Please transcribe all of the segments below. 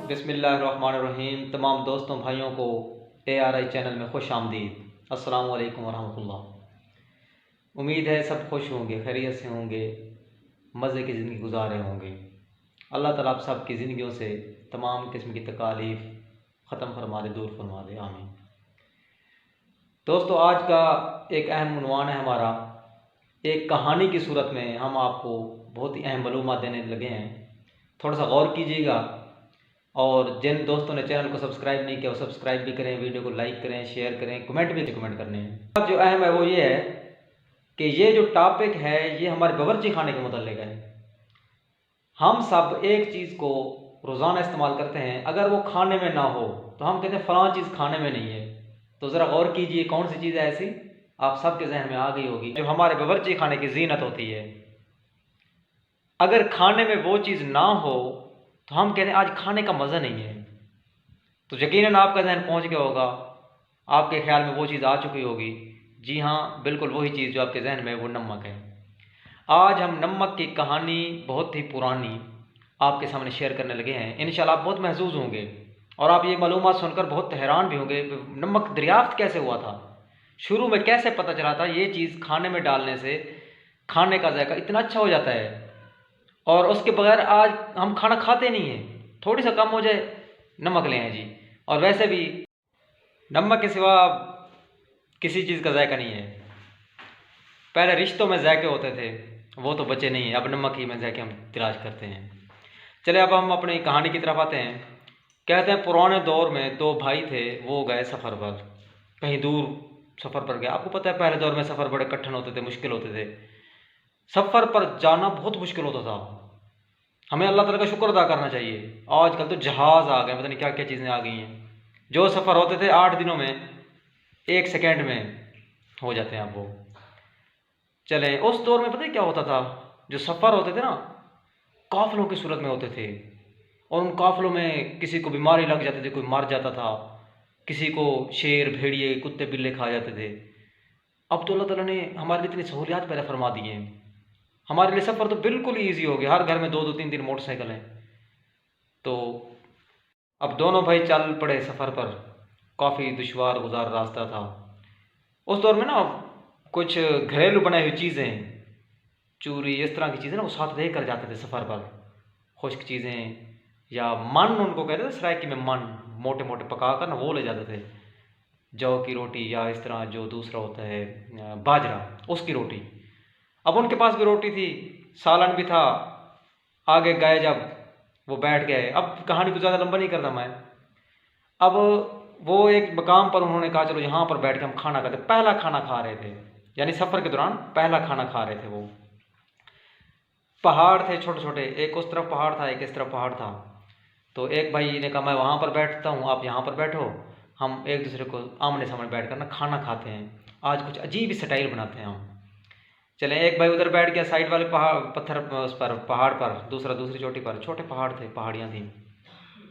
बिस्मिल्लाहिर्रहमानिर्रहीम। तमाम दोस्तों भाइयों को ARI चैनल में खुश आमदीद। अस्सलाम वालेकुम वरहमतुल्लाह। उम्मीद है सब खुश होंगे, खैरियत से होंगे, मज़े की ज़िंदगी गुजार रहे होंगे। अल्लाह ताला आप सब की ज़िंदगियों से तमाम किस्म की तकालीफ़ ख़त्म फरमा दे, दूर फरमा दे, आमीन। दोस्तों, आज का एक अहम उन्वान है हमारा। एक कहानी की सूरत में हम आपको बहुत ही अहम मालूमात देने लगे हैं। थोड़ा सा गौर कीजिएगा और जिन दोस्तों ने चैनल को सब्सक्राइब नहीं किया वो सब्सक्राइब भी करें, वीडियो को लाइक करें, शेयर करें, कमेंट भी कमेंट करने हैं। अब जो अहम है वो ये है कि ये जो टॉपिक है ये हमारे बावर्ची खाने के मुतल्लिक है। हम सब एक चीज़ को रोज़ाना इस्तेमाल करते हैं, अगर वो खाने में ना हो तो हम कहते हैं फ़लाँ चीज़ खाने में नहीं है। तो ज़रा गौर कीजिए कौन सी चीज़ है ऐसी, आप सबके जहन में आ गई होगी, जो हमारे बावर्ची खाने की जीनत होती है। अगर खाने में वो चीज़ ना हो तो हम कहते हैं आज खाने का मज़ा नहीं है। तो यकीनन आपका जहन पहुंच गया होगा, आपके ख्याल में वो चीज़ आ चुकी होगी। जी हाँ, बिल्कुल वही चीज़ जो आपके जहन में वो नमक है। आज हम नमक की कहानी बहुत ही पुरानी आपके सामने शेयर करने लगे हैं। इंशाल्लाह आप बहुत महसूस होंगे और आप ये मालूमात सुनकर बहुत हैरान भी होंगे। नमक दरियाफ्त कैसे हुआ था, शुरू में कैसे पता चला था ये चीज़ खाने में डालने से खाने का जायका इतना अच्छा हो जाता है और उसके बगैर आज हम खाना खाते नहीं हैं। थोड़ी सा कम हो जाए नमक लें जी। और वैसे भी नमक के सिवा किसी चीज़ का जायका नहीं है। पहले रिश्तों में जायके होते थे, वो तो बचे नहीं हैं, अब नमक ही में जायके हम तलाश करते हैं। चले अब हम अपनी कहानी की तरफ आते हैं। कहते हैं पुराने दौर में दो भाई थे, वो गए सफ़र पर, कहीं दूर सफ़र पर गए। आपको पता है पहले दौर में सफ़र बड़े कठिन होते थे, मुश्किल होते थे। सफ़र पर जाना बहुत मुश्किल होता था। हमें अल्लाह ताला का शुक्र अदा करना चाहिए, आजकल तो जहाज़ आ गए, पता नहीं क्या क्या चीज़ें आ गई हैं। जो सफ़र होते थे 8 दिनों में 1 सेकेंड में हो जाते हैं अब वो। चलें, उस दौर में पता है क्या होता था, जो सफ़र होते थे ना काफ़िलों की सूरत में होते थे और उन काफ़िलों में किसी को बीमारी लग जाती थी, कोई मर जाता था, किसी को शेर, भेड़िए, कुत्ते बिल्ले खा जाते थे। अब तो अल्लाह ताला ने हमारे लिए इतनी सहूलियात पैदा फरमा दी हैं, हमारे लिए सफ़र तो बिल्कुल ईजी हो गया। हर घर में 2-2 3-3 मोटरसाइकिल हैं। तो अब दोनों भाई चल पड़े सफ़र पर। काफ़ी दुश्वार गुजार रास्ता था। उस दौर में ना कुछ घरेलू बनाई हुई चीज़ें, चूरी, इस तरह की चीज़ें ना वो साथ लेकर जाते थे सफ़र पर। खुश्क चीज़ें या मन उनको कहते थे, सराइकी में मन मोटे मोटे पका कर ना वो ले जाते थे। जौ की रोटी या इस तरह जो दूसरा होता है बाजरा, उसकी रोटी। अब उनके पास भी रोटी थी, सालन भी था। आगे गए जब वो बैठ गए। अब कहानी को ज़्यादा लंबा नहीं करता मैं। अब वो एक मकाम पर उन्होंने कहा चलो यहाँ पर बैठ के हम खाना खाते। पहला खाना खा रहे थे, यानी सफ़र के दौरान पहला खाना खा रहे थे वो। पहाड़ थे छोटे छोटे, एक उस तरफ पहाड़ था, एक इस तरफ पहाड़ था। तो एक भाई ने कहा मैं वहाँ पर बैठता हूँ, आप यहाँ पर बैठो, हम एक दूसरे को आमने सामने बैठ कर ना खाना खाते हैं। आज कुछ अजीब ही स्टाइल बनाते हैं हम। चले, एक भाई उधर बैठ गया साइड वाले पहाड़ पत्थर उस पर पहाड़ पर, दूसरा दूसरी चोटी पर। छोटे पहाड़ थे, पहाड़ियाँ थी।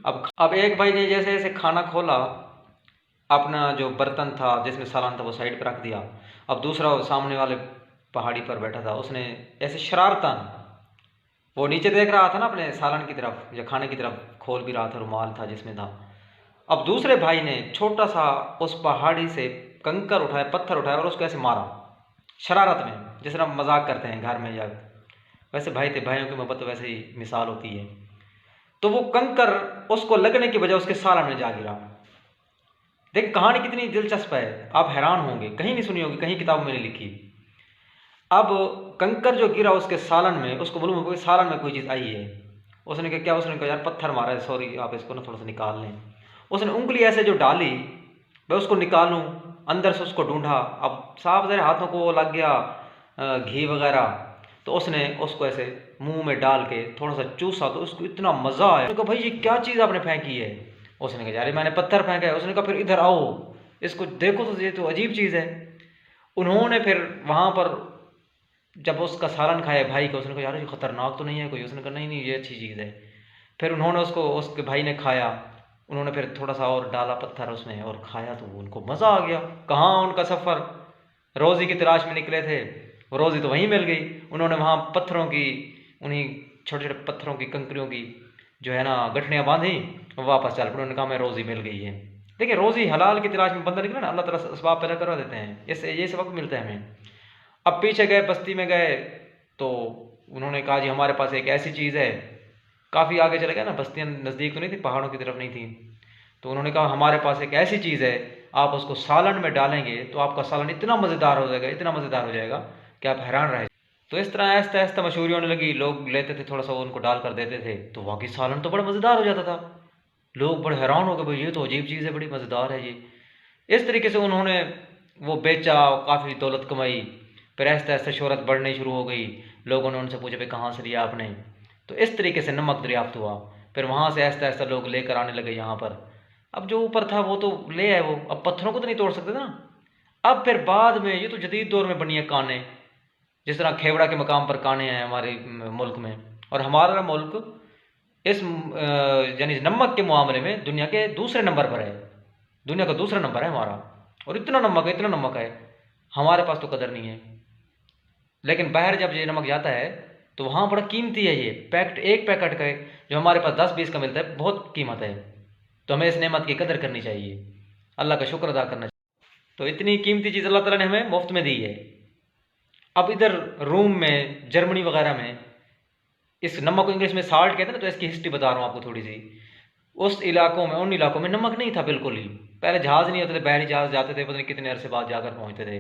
अब एक भाई ने जैसे जैसे खाना खोला, अपना जो बर्तन था जिसमें सालन था वो साइड पर रख दिया। अब दूसरा सामने वाले पहाड़ी पर बैठा था, उसने ऐसे शरारतन, वो नीचे देख रहा था ना अपने सालन की तरफ या खाने की तरफ, खोल भी रहा था, रुमाल था जिसमें था। अब दूसरे भाई ने छोटा सा उस पहाड़ी से कंकर उठाया, पत्थर उठाया और उसको ऐसे मारा शरारत में, जिस तरह मजाक करते हैं घर में। या वैसे भाई थे, भाइयों की मोहब्बत तो वैसे ही मिसाल होती है। तो वो कंकर उसको लगने की बजाय उसके सालन में जा गिरा। देख कहानी कितनी दिलचस्प है, आप हैरान होंगे, कहीं नहीं सुनी होगी, कहीं किताब में नहीं लिखी। अब कंकर जो गिरा उसके सालन में, उसको मालूम हो सालन में कोई चीज़ आई है। उसने कहा क्या, उसने कहा यार पत्थर मारा है, सॉरी आप इसको ना थोड़ा सा निकाल लें। उसने उंगली ऐसे जो डाली, मैं उसको निकालूं, अंदर से उसको ढूंढा। अब साफ ज़रा हाथों को लग गया घी वगैरह, तो उसने उसको ऐसे मुंह में डाल के थोड़ा सा चूसा, तो उसको इतना मज़ा आया। उसने कहा भाई ये क्या चीज़ आपने फेंकी है। उसने कहा यार मैंने पत्थर फेंका है। उसने कहा फिर इधर आओ, इसको देखो तो ये तो अजीब चीज़ है। उन्होंने फिर वहाँ पर जब उसका सालन खाया भाई का, उसने कहा यार ये ख़तरनाक तो नहीं है कोई। उसने कहा नहीं नहीं ये अच्छी चीज़ है। फिर उन्होंने उसको, उसके भाई ने खाया, उन्होंने फिर थोड़ा सा और डाला पत्थर उसमें और खाया, तो उनको मज़ा आ गया। कहाँ उनका सफ़र रोज़ी की तलाश में निकले थे, रोज़ी तो वहीं मिल गई। उन्होंने वहाँ पत्थरों की, उन्हीं छोटे छोटे पत्थरों की, कंकरियों की जो है ना गठड़ियाँ बांधी वापस चल पड़े। उन्होंने कहा हमें रोज़ी मिल गई है। देखिए रोज़ी हलाल की तलाश में बंदा निकला ना, अल्लाह ताला असबाब पैदा करवा देते हैं, इससे ये सबक मिलता है हमें। अब पीछे गए, बस्ती में गए, तो उन्होंने कहा जी हमारे पास एक ऐसी चीज़ है। काफ़ी आगे चले गए ना, बस्तियाँ नज़दीक तो नहीं थी, पहाड़ों की तरफ नहीं थी। तो उन्होंने कहा हमारे पास एक ऐसी चीज़ है, आप उसको सालन में डालेंगे तो आपका सालन इतना मज़ेदार हो जाएगा, इतना मज़ेदार हो जाएगा कि आप हैरान रहे। तो इस तरह आहिस्ता आहिस्ता मशहूरी होने लगी, लोग लेते थे, थोड़ा सा उनको डाल कर देते थे, तो वाकई सालन तो बड़ा मज़ेदार हो जाता था। लोग बड़े हैरान हो गए, भाई ये तो अजीब चीज़ है, बड़ी मज़ेदार है ये। इस तरीके से उन्होंने वो बेचा, काफ़ी दौलत कमाई। फिर आहिस्ता आहिस्ता शोहरत बढ़नी शुरू हो गई। लोगों ने उनसे पूछा भाई कहाँ से लिया आपने। तो इस तरीके से नमक दरियाफ्त हुआ। फिर वहाँ से आहिस्ता आहिस्ता लोग लेकर आने लगे यहाँ पर। अब जो ऊपर था वो तो ले आए, वो अब पत्थरों को तो नहीं तोड़ सकते थे ना। अब फिर बाद में ये तो जदीद दौर में बनी है काने, जिस तरह खेवड़ा के मकाम पर काने हैं हमारे मुल्क में। और हमारा मुल्क इस यानी नमक के मामले में दुनिया के दूसरे नंबर पर है। दुनिया का दूसरा नंबर है हमारा। और इतना नमक है, इतना नमक है, हमारे पास तो कदर नहीं है। लेकिन बाहर जब ये नमक जाता है तो वहाँ बड़ा कीमती है। ये पैकेट, एक पैकेट का जो हमारे पास 10-20 का मिलता है, बहुत कीमत है। तो हमें इस नेमत की कदर करनी चाहिए, अल्लाह का शुक्र अदा करना चाहिए। तो इतनी कीमती चीज़ अल्लाह ताला ने हमें मुफ्त में दी है। अब इधर रोम में, जर्मनी वगैरह में इस नमक को इंग्लिश में साल्ट कहते हैं ना, तो इसकी हिस्ट्री बता रहा हूँ आपको थोड़ी सी। उस इलाकों में, उन इलाकों में नमक नहीं था बिल्कुल ही। पहले जहाज़ नहीं होते थे, बहरी जहाज़ जाते थे, पता नहीं कितने अरसे बाद जाकर पहुँचते थे।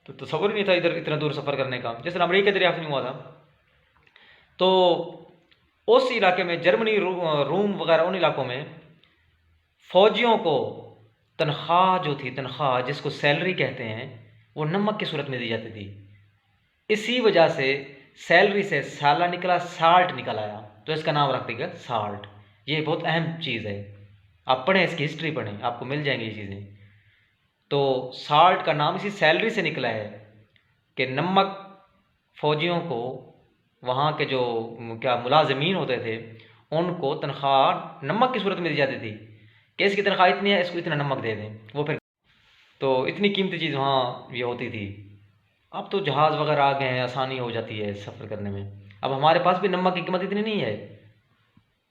तो तसव्वुर नहीं था इधर इतना दूर सफ़र करने का, जैसे अमरीका दरियाफ्त नहीं हुआ था। तो उस इलाके में जर्मनी, रूम वगैरह, उन इलाकों में फ़ौजियों को तनख्वाह जो थी, तनख्वाह जिसको सैलरी कहते हैं, वो नमक की सूरत में दी जाती थी। इसी वजह से सैलरी से साला निकला, साल्ट निकल आया, तो इसका नाम रख दिया साल्ट। ये बहुत अहम चीज़ है, आप पढ़ें, इसकी हिस्ट्री पढ़ें, आपको मिल जाएंगी ये चीज़ें। तो साल्ट का नाम इसी सैलरी से निकला है कि नमक फ़ौजियों को, वहाँ के जो क्या मुलाजमीन होते थे, उनको तनख्वाह नमक की सूरत में दी जाती थी कि इसकी तनख्वाह इतनी है, इसको इतना नमक दे दें। वो फिर तो इतनी कीमती चीज़ वहाँ ये होती थी। अब तो जहाज़ वगैरह आ गए हैं, आसानी हो जाती है सफ़र करने में। अब हमारे पास भी नमक की कीमत इतनी नहीं है।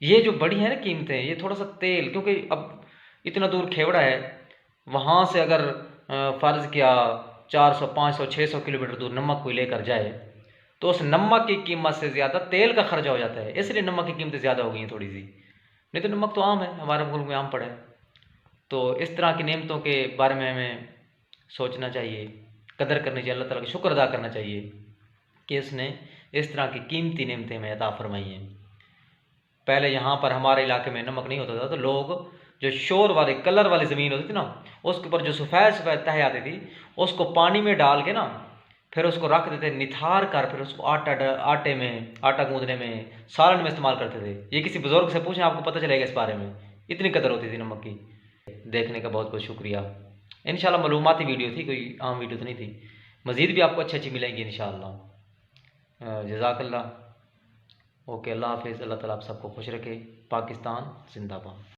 ये जो बड़ी है ना कीमतें, ये थोड़ा सा तेल, क्योंकि अब इतना दूर खेवड़ा है, वहाँ से अगर फ़र्ज़ किया 400, 500, 600 किलोमीटर दूर नमक कोई लेकर जाए, तो उस नमक की कीमत से ज़्यादा तेल का खर्चा हो जाता है। इसलिए नमक की कीमतें ज़्यादा हो गई हैं थोड़ी सी। नहीं तो नमक तो आम है, हमारे मुल्क में आम पड़ा है। तो इस तरह की नेमतों के बारे में हमें सोचना चाहिए, कदर करनी चाहिए, अल्लाह ताला का शुक्र अदा करना चाहिए कि इसने इस तरह की कीमती नेमतें हमें अता फरमाई हैं। पहले यहाँ पर हमारे इलाके में नमक नहीं होता था, तो लोग जो शोर वाले, कलर वाली ज़मीन होती थी ना, उसके ऊपर जो सफ़ेद सफ़ेद तह आती थी, उसको पानी में डाल के ना, फिर उसको रख देते, निथार कर, फिर उसको आटे में, आटा गूंदने में, सालन में इस्तेमाल करते थे। ये किसी बुज़ुर्ग से पूछें, आपको पता चलेगा इस बारे में, इतनी कदर होती थी नमक की। देखने का बहुत बहुत शुक्रिया। इंशाल्लाह मालूमाती वीडियो थी, कोई आम वीडियो तो नहीं थी। मज़ीद भी आपको अच्छी अच्छी मिलेंगी इंशाल्लाह। जज़ाकल्लाह। ओके, अल्लाह हाफ़िज़। अल्लाह ताला आप सबको खुश रखे। पाकिस्तान जिंदाबाद।